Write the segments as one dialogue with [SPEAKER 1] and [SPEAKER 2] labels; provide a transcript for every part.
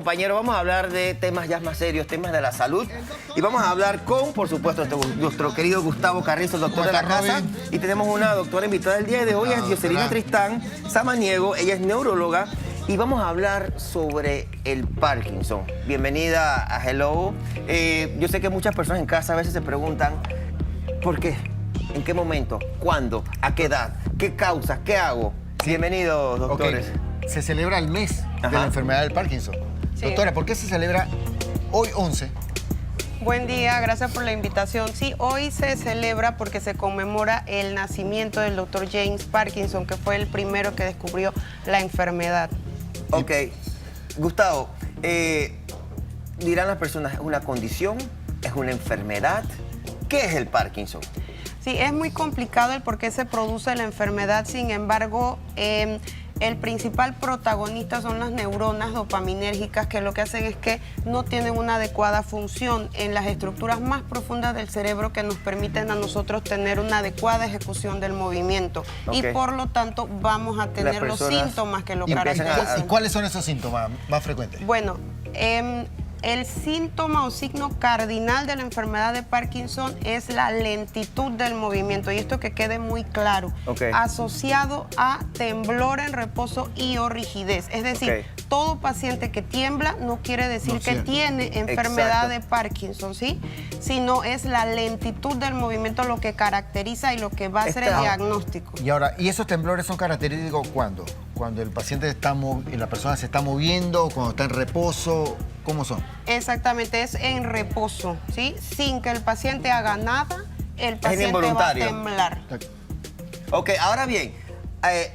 [SPEAKER 1] Compañero, vamos a hablar de temas ya más serios, temas de la salud. Y vamos a hablar con, por supuesto, nuestro querido Gustavo Carrizo, el doctor de la casa. Y tenemos una doctora invitada el día de hoy, es Yoselina Tristán Samaniego. Ella es neuróloga. Y vamos a hablar sobre el Parkinson. Bienvenida a Hello. Yo sé que muchas personas en casa a veces se preguntan, ¿por qué? ¿En qué momento? ¿Cuándo? ¿A qué edad? ¿Qué causas? ¿Qué hago? Bienvenidos, doctores.
[SPEAKER 2] Okay. Se celebra el mes de la enfermedad del Parkinson. Sí. Doctora, ¿por qué se celebra hoy 11?
[SPEAKER 3] Buen día, gracias por la invitación. Sí, hoy se celebra porque se conmemora el nacimiento del doctor James Parkinson, que fue el primero que descubrió la enfermedad.
[SPEAKER 1] Ok. Gustavo, dirán las personas, ¿es una condición? ¿Es una enfermedad? ¿Qué es el Parkinson?
[SPEAKER 3] Sí, es muy complicado el por qué se produce la enfermedad, sin embargo, el principal protagonista son las neuronas dopaminérgicas, que lo que hacen es que no tienen una adecuada función en las estructuras más profundas del cerebro que nos permiten a nosotros tener una adecuada ejecución del movimiento. Okay. Y por lo tanto vamos a tener los síntomas que lo caracterizan.
[SPEAKER 2] ¿Y cuáles son esos síntomas más frecuentes?
[SPEAKER 3] Bueno, el síntoma o signo cardinal de la enfermedad de Parkinson es la lentitud del movimiento, y esto que quede muy claro, asociado a temblor en reposo y o rigidez. Es decir, todo paciente que tiembla no quiere decir que tiene enfermedad de Parkinson, ¿sí? Sino es la lentitud del movimiento lo que caracteriza y lo que va a ser el diagnóstico.
[SPEAKER 2] Y ahora, ¿y esos temblores son característicos cuándo? Cuando el paciente la persona se está moviendo, cuando está en reposo, ¿cómo son?
[SPEAKER 3] Exactamente, es en reposo, ¿sí? Sin que el paciente haga nada, el paciente va a temblar.
[SPEAKER 1] Ok, ahora bien,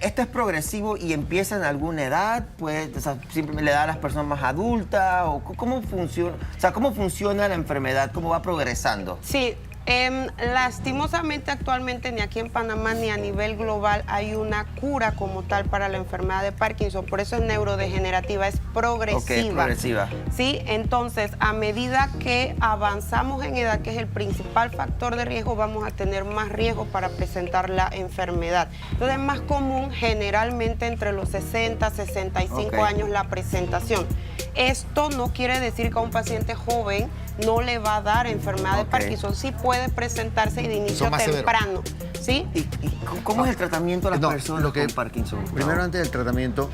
[SPEAKER 1] ¿esto es progresivo y empieza en alguna edad? Pues, o sea, ¿siempre le da a las personas más adultas? ¿O cómo funciona? O sea, ¿cómo funciona la enfermedad? ¿Cómo va progresando?
[SPEAKER 3] Sí. Lastimosamente actualmente ni aquí en Panamá ni a nivel global hay una cura como tal para la enfermedad de Parkinson, por eso es neurodegenerativa, es progresiva.
[SPEAKER 1] Ok, progresiva.
[SPEAKER 3] Sí, entonces a medida que avanzamos en edad, que es el principal factor de riesgo, vamos a tener más riesgo para presentar la enfermedad. Entonces es más común generalmente entre los 60 65 años la presentación. Esto no quiere decir que a un paciente joven no le va a dar enfermedad de Parkinson, sí puede presentarse y de inicio temprano. ¿Sí?
[SPEAKER 1] ¿Y cómo es el tratamiento de las personas con Parkinson?
[SPEAKER 2] Primero, antes del tratamiento,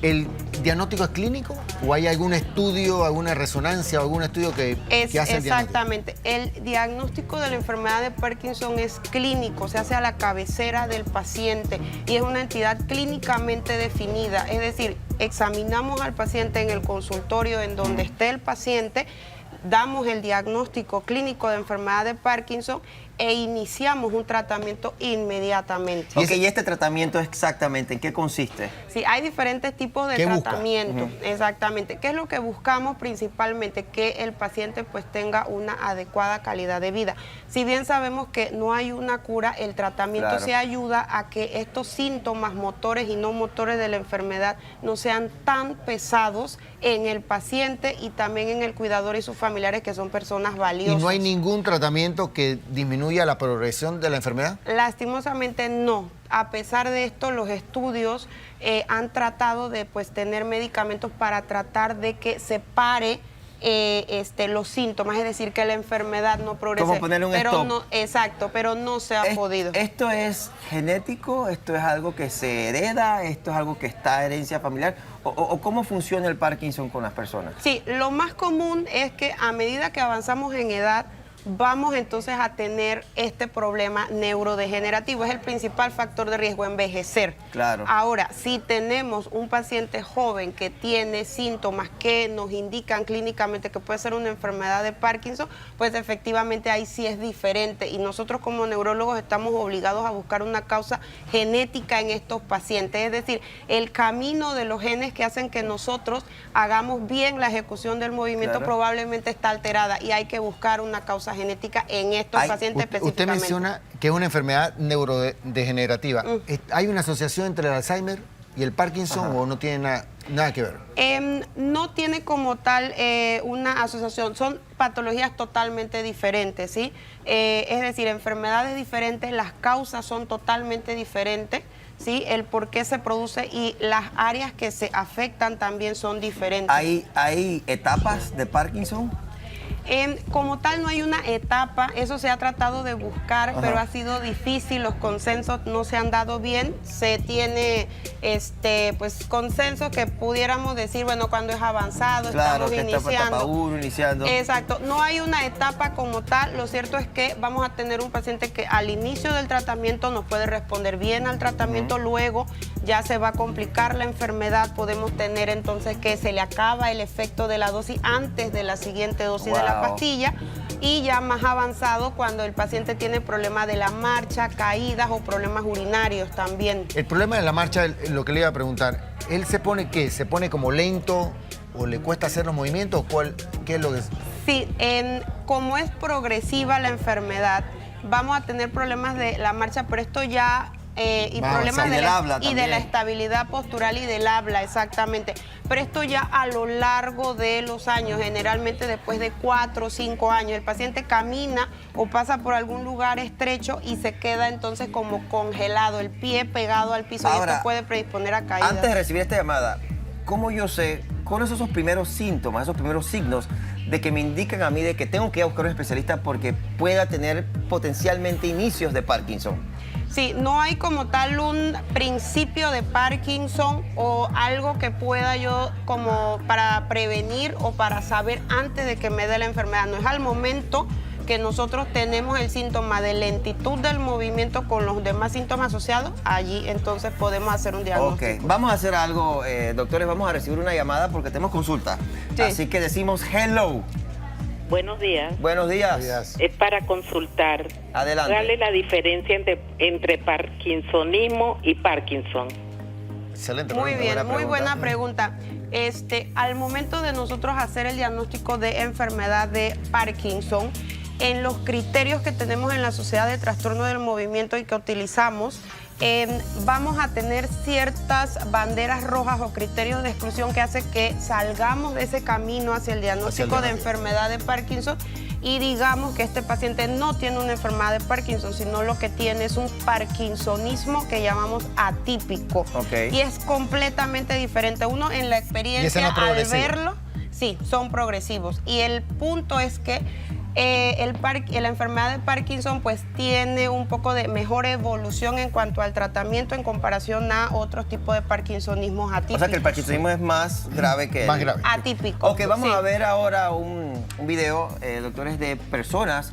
[SPEAKER 2] ¿el diagnóstico es clínico o hay algún estudio, alguna resonancia o algún estudio que hace el diagnóstico?
[SPEAKER 3] Exactamente. El diagnóstico de la enfermedad de Parkinson es clínico, se hace a la cabecera del paciente y es una entidad clínicamente definida. Es decir, examinamos al paciente en el consultorio en donde esté el paciente, damos el diagnóstico clínico de enfermedad de Parkinson e iniciamos un tratamiento inmediatamente.
[SPEAKER 1] Ok, ¿y este tratamiento exactamente en qué consiste?
[SPEAKER 3] Sí, hay diferentes tipos de tratamiento. Exactamente. ¿Qué es lo que buscamos principalmente? Que el paciente pues tenga una adecuada calidad de vida. Si bien sabemos que no hay una cura, el tratamiento se ayuda a que estos síntomas motores y no motores de la enfermedad no sean tan pesados en el paciente y también en el cuidador y sus familiares, que son personas valiosas.
[SPEAKER 2] ¿Y no hay ningún tratamiento que disminuya la progresión de la enfermedad?
[SPEAKER 3] Lastimosamente no. A pesar de esto, los estudios han tratado de tener medicamentos para tratar de que se pare los síntomas, es decir, que la enfermedad no progrese.
[SPEAKER 1] ¿Cómo ponerle un stop?
[SPEAKER 3] No, exacto, pero no se ha podido.
[SPEAKER 1] ¿Esto es genético? ¿Esto es algo que se hereda? ¿Esto es algo que está herencia familiar? ¿O cómo funciona el Parkinson con las personas?
[SPEAKER 3] Sí, lo más común es que a medida que avanzamos en edad, vamos entonces a tener este problema neurodegenerativo. Es el principal factor de riesgo, envejecer.
[SPEAKER 1] Claro.
[SPEAKER 3] Ahora, si tenemos un paciente joven que tiene síntomas que nos indican clínicamente que puede ser una enfermedad de Parkinson, pues efectivamente ahí sí es diferente. Y nosotros como neurólogos estamos obligados a buscar una causa genética en estos pacientes. Es decir, el camino de los genes que hacen que nosotros hagamos bien la ejecución del movimiento probablemente está alterada y hay que buscar una causa genética en estos pacientes específicamente.
[SPEAKER 2] Usted menciona que es una enfermedad neurodegenerativa. ¿Hay una asociación entre el Alzheimer y el Parkinson o no tiene nada que ver?
[SPEAKER 3] No tiene como tal una asociación, son patologías totalmente diferentes, ¿sí? Es decir, enfermedades diferentes, las causas son totalmente diferentes, ¿sí? El por qué se produce y las áreas que se afectan también son diferentes.
[SPEAKER 1] ¿Hay etapas de Parkinson?
[SPEAKER 3] Como tal no hay una etapa, eso se ha tratado de buscar, pero ha sido difícil, los consensos no se han dado bien, se tiene pues consensos que pudiéramos decir, bueno, cuando es avanzado,
[SPEAKER 1] claro,
[SPEAKER 3] estamos
[SPEAKER 1] que
[SPEAKER 3] iniciando.
[SPEAKER 1] Está por etapa 1, iniciando.
[SPEAKER 3] Exacto, no hay una etapa como tal, lo cierto es que vamos a tener un paciente que al inicio del tratamiento nos puede responder bien al tratamiento, luego ya se va a complicar la enfermedad, podemos tener entonces que se le acaba el efecto de la dosis antes de la siguiente dosis de la pastilla, y ya más avanzado cuando el paciente tiene problemas de la marcha, caídas o problemas urinarios también.
[SPEAKER 2] El problema de la marcha, lo que le iba a preguntar, ¿él se pone qué? ¿Se pone como lento o le cuesta hacer los movimientos? ¿Qué es lo que es?
[SPEAKER 3] Sí, como es progresiva la enfermedad, vamos a tener problemas de la marcha, pero esto ya... y problemas de la estabilidad postural y del habla, exactamente. Pero esto ya a lo largo de los años, generalmente después de 4 o 5 años, el paciente camina o pasa por algún lugar estrecho y se queda entonces como congelado, el pie pegado al piso.
[SPEAKER 1] Ahora,
[SPEAKER 3] y esto puede predisponer a caídas.
[SPEAKER 1] Antes de recibir esta llamada, ¿cómo yo sé cuáles son esos primeros síntomas, esos primeros signos de que me indican a mí de que tengo que ir a buscar a un especialista porque pueda tener potencialmente inicios de Parkinson?
[SPEAKER 3] Sí, no hay como tal un principio de Parkinson o algo que pueda yo como para prevenir o para saber antes de que me dé la enfermedad. No es al momento que nosotros tenemos el síntoma de lentitud del movimiento con los demás síntomas asociados, allí entonces podemos hacer un diagnóstico.
[SPEAKER 1] Ok, vamos a hacer algo, doctores, vamos a recibir una llamada porque tenemos consulta. Sí. Así que decimos hello.
[SPEAKER 4] Buenos días.
[SPEAKER 1] Buenos días.
[SPEAKER 4] Es para consultar.
[SPEAKER 1] Adelante.
[SPEAKER 4] ¿Cuál es la diferencia entre parkinsonismo y Parkinson?
[SPEAKER 2] Excelente.
[SPEAKER 3] Muy bien, muy buena pregunta. Al momento de nosotros hacer el diagnóstico de enfermedad de Parkinson, en los criterios que tenemos en la Sociedad de Trastorno del Movimiento y que utilizamos, vamos a tener ciertas banderas rojas o criterios de exclusión que hace que salgamos de ese camino hacia el diagnóstico de enfermedad de Parkinson y digamos que este paciente no tiene una enfermedad de Parkinson, sino lo que tiene es un parkinsonismo que llamamos atípico. Y es completamente diferente. Uno en la experiencia al verlo, sí, son progresivos. Y el punto es que la enfermedad de Parkinson pues tiene un poco de mejor evolución en cuanto al tratamiento en comparación a otros tipos de parkinsonismos atípicos.
[SPEAKER 1] O sea que el parkinsonismo es más grave que el
[SPEAKER 3] atípico.
[SPEAKER 1] Ok, vamos a ver ahora un video, doctores, de personas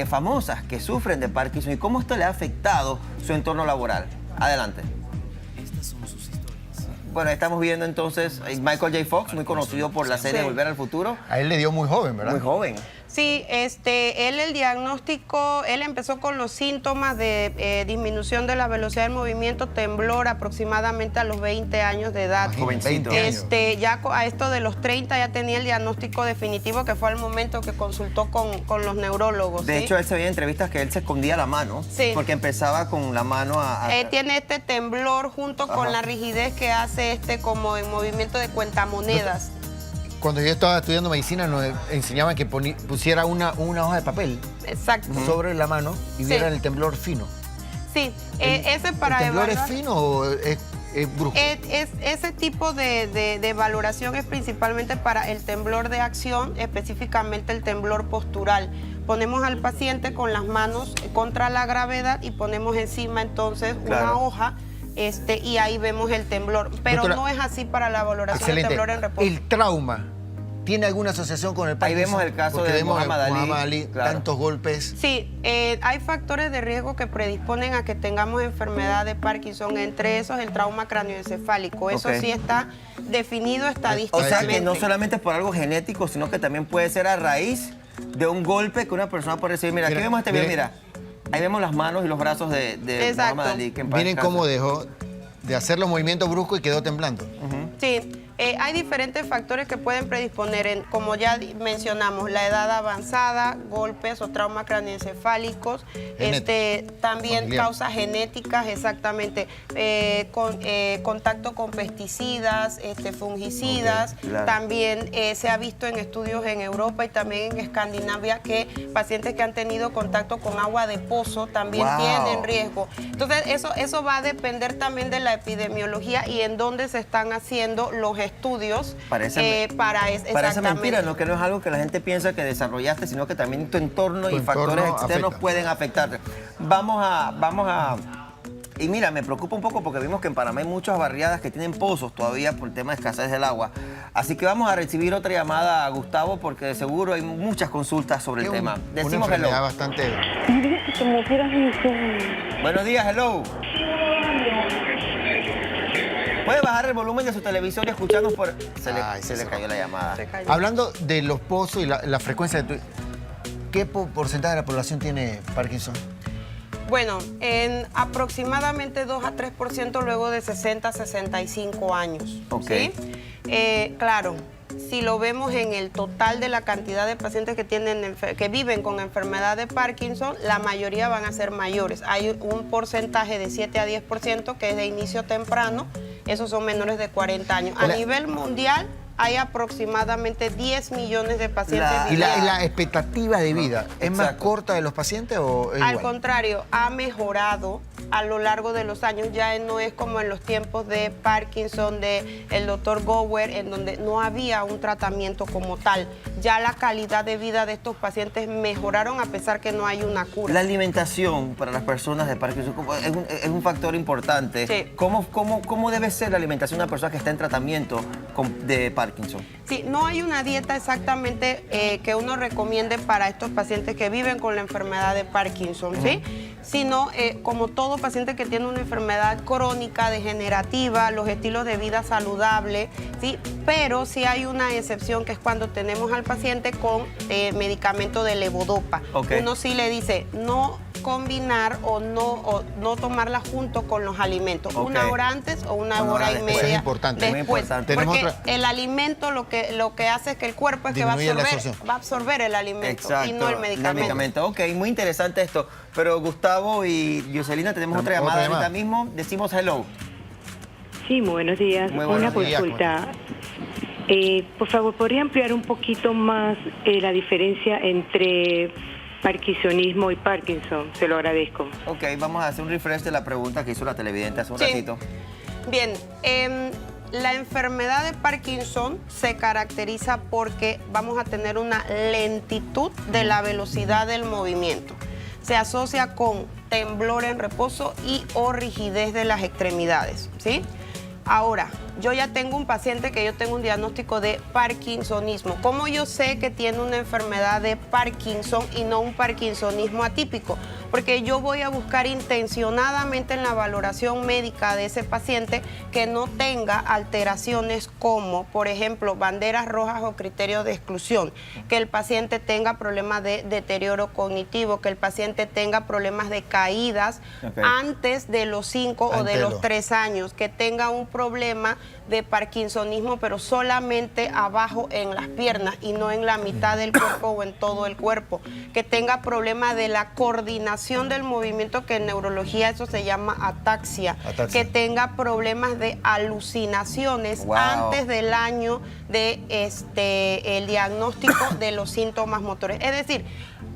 [SPEAKER 1] famosas que sufren de Parkinson y cómo esto le ha afectado su entorno laboral. Adelante. Estas son sus historias. Bueno, estamos viendo entonces Michael J. Fox, muy conocido por la serie Volver al Futuro.
[SPEAKER 2] A él le dio muy joven, ¿verdad?
[SPEAKER 1] Muy joven.
[SPEAKER 3] Sí, el diagnóstico, él empezó con los síntomas de disminución de la velocidad del movimiento, temblor aproximadamente a los 20 años de edad.
[SPEAKER 1] Jovencito.
[SPEAKER 3] Ya a esto de los 30 ya tenía el diagnóstico definitivo, que fue al momento que consultó con los neurólogos.
[SPEAKER 1] De hecho, él se veía en entrevistas que él se escondía la mano, porque empezaba con la mano
[SPEAKER 3] tiene este temblor junto con la rigidez que hace como en movimiento de cuentamonedas.
[SPEAKER 2] Cuando yo estaba estudiando medicina nos enseñaban que pusiera una hoja de papel sobre la mano y viera el temblor fino.
[SPEAKER 3] Sí, ese para
[SPEAKER 2] ¿El temblor
[SPEAKER 3] evaluar,
[SPEAKER 2] es fino o es brusco?
[SPEAKER 3] Ese tipo de valoración es principalmente para el temblor de acción, específicamente el temblor postural. Ponemos al paciente con las manos contra la gravedad y ponemos encima entonces una hoja. Y ahí vemos el temblor, pero doctora, no es así para la valoración del temblor en reposo.
[SPEAKER 2] ¿El trauma tiene alguna asociación con el Parkinson?
[SPEAKER 1] Ahí vemos el caso de Muhammad Ali,
[SPEAKER 2] tantos golpes.
[SPEAKER 3] Sí, hay factores de riesgo que predisponen a que tengamos enfermedad de Parkinson, entre esos el trauma cranioencefálico. Eso sí está definido estadísticamente.
[SPEAKER 1] O sea que no solamente es por algo genético, sino que también puede ser a raíz de un golpe que una persona puede recibir. Mira, aquí vemos este video, mira. Ahí vemos las manos y los brazos de Muhammad Ali.
[SPEAKER 2] Miren cómo dejó de hacer los movimientos bruscos y quedó temblando.
[SPEAKER 3] Sí, Hay diferentes factores que pueden predisponer, como ya mencionamos, la edad avanzada, golpes o traumas craneoencefálicos, también
[SPEAKER 2] familiar.
[SPEAKER 3] causas genéticas, exactamente, contacto con pesticidas, fungicidas.
[SPEAKER 1] Claro.
[SPEAKER 3] También se ha visto en estudios en Europa y también en Escandinavia que pacientes que han tenido contacto con agua de pozo también tienen riesgo. Entonces, eso va a depender también de la epidemiología y en dónde se están haciendo los estudios
[SPEAKER 1] Parece mentira, ¿no? Que no es algo que la gente piensa que desarrollaste, sino que también tu entorno y factores externos pueden afectarte. Vamos a... Y mira, me preocupa un poco porque vimos que en Panamá hay muchas barriadas que tienen pozos todavía por el tema de escasez del agua. Así que vamos a recibir otra llamada a Gustavo porque de seguro hay muchas consultas sobre el tema. Decimos
[SPEAKER 2] una
[SPEAKER 1] hello.
[SPEAKER 2] enfermedad bastante...
[SPEAKER 1] Buenos días, hello. ¿Puede bajar el volumen de su televisor y escucharnos por...? Se le cayó la llamada.
[SPEAKER 2] Hablando de los pozos y la frecuencia de... ¿Qué porcentaje de la población tiene Parkinson?
[SPEAKER 3] Bueno, en aproximadamente 2 a 3% luego de 60 a 65 años.
[SPEAKER 1] Ok.
[SPEAKER 3] ¿Sí? Claro, si lo vemos en el total de la cantidad de pacientes que viven con enfermedad de Parkinson, la mayoría van a ser mayores. Hay un porcentaje de 7 a 10% que es de inicio temprano, esos son menores de 40 años. A nivel mundial hay aproximadamente 10 millones de pacientes viviendo.
[SPEAKER 2] ¿Y la expectativa de vida es más corta de los pacientes o es
[SPEAKER 3] Al
[SPEAKER 2] igual?
[SPEAKER 3] contrario, ha mejorado a lo largo de los años. Ya no es como en los tiempos de Parkinson, de el doctor Gower, en donde no había un tratamiento como tal. Ya la calidad de vida de estos pacientes mejoraron a pesar que no hay una cura.
[SPEAKER 1] La alimentación para las personas de Parkinson es un factor importante.
[SPEAKER 3] Sí.
[SPEAKER 1] ¿Cómo debe ser la alimentación de una persona que está en tratamiento de Parkinson?
[SPEAKER 3] Sí, no hay una dieta exactamente que uno recomiende para estos pacientes que viven con la enfermedad de Parkinson, ¿sí? Sino como todo paciente que tiene una enfermedad crónica, degenerativa, los estilos de vida saludable, ¿sí? Pero sí hay una excepción que es cuando tenemos al paciente con medicamento de levodopa. Uno sí le dice no combinar o no tomarla junto con los alimentos, una hora antes o una hora y media
[SPEAKER 2] es importante,
[SPEAKER 3] después.
[SPEAKER 2] muy importante.
[SPEAKER 3] Porque el alimento lo que hace es que el cuerpo es que va a absorber el alimento.
[SPEAKER 1] Exacto,
[SPEAKER 3] y no el medicamento.
[SPEAKER 1] Ok, muy interesante esto. Pero Gustavo y Yoselina, tenemos otra llamada ahorita mismo. Decimos hello.
[SPEAKER 5] Sí, muy buenos días.
[SPEAKER 1] Muy buenos
[SPEAKER 5] Una
[SPEAKER 1] días.
[SPEAKER 5] consulta. Por favor, ¿podría ampliar un poquito más la diferencia entre parkinsonismo y Parkinson? Se lo agradezco.
[SPEAKER 1] Ok, vamos a hacer un refresh de la pregunta que hizo la televidente hace un ratito.
[SPEAKER 3] Bien, la enfermedad de Parkinson se caracteriza porque vamos a tener una lentitud de la velocidad del movimiento. Se asocia con temblor en reposo y o rigidez de las extremidades, ¿sí? Ahora, yo ya tengo un paciente que yo tengo un diagnóstico de parkinsonismo. ¿Cómo yo sé que tiene una enfermedad de Parkinson y no un parkinsonismo atípico? Porque yo voy a buscar intencionadamente en la valoración médica de ese paciente que no tenga alteraciones como, por ejemplo, banderas rojas o criterios de exclusión, que el paciente tenga problemas de deterioro cognitivo, que el paciente tenga problemas de caídas antes de los 5 o de los 3 años, que tenga un problema de parkinsonismo, pero solamente abajo en las piernas y no en la mitad del cuerpo o en todo el cuerpo, que tenga problemas de la coordinación del movimiento, que en neurología eso se llama ataxia, que tenga problemas de alucinaciones antes del año de el diagnóstico de los síntomas motores. Es decir,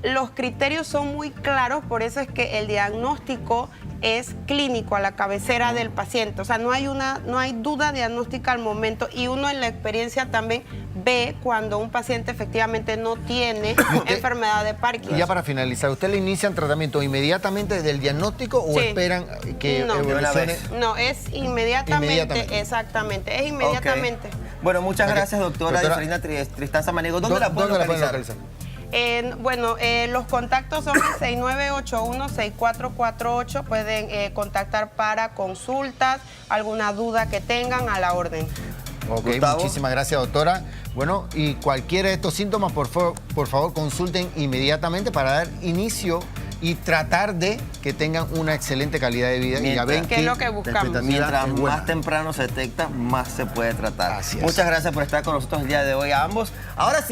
[SPEAKER 3] los criterios son muy claros, por eso es que el diagnóstico es clínico a la cabecera del paciente. O sea, no hay duda diagnóstica al momento, y uno en la experiencia también ve cuando un paciente efectivamente no tiene enfermedad de Parkinson.
[SPEAKER 2] Y ya para finalizar, ¿usted le inician tratamiento inmediatamente del diagnóstico o esperan que evolucione?
[SPEAKER 3] No, es inmediatamente. Exactamente, es inmediatamente.
[SPEAKER 1] Bueno, muchas gracias, doctora Yoselina Tristán Samaniego. ¿Dónde la pueden localizar?
[SPEAKER 3] Los contactos son el 6981-6448. Pueden contactar para consultas, alguna duda que tengan, a la orden.
[SPEAKER 2] Ok, muchísimas gracias, doctora. Bueno, y cualquiera de estos síntomas, por favor, consulten inmediatamente para dar inicio y tratar de que tengan una excelente calidad de vida. Y ya ven
[SPEAKER 3] que es lo que buscamos.
[SPEAKER 1] Mientras más temprano se detecta, más se puede tratar.
[SPEAKER 2] Así es.
[SPEAKER 1] Muchas gracias por estar con nosotros el día de hoy a ambos. Ahora sí.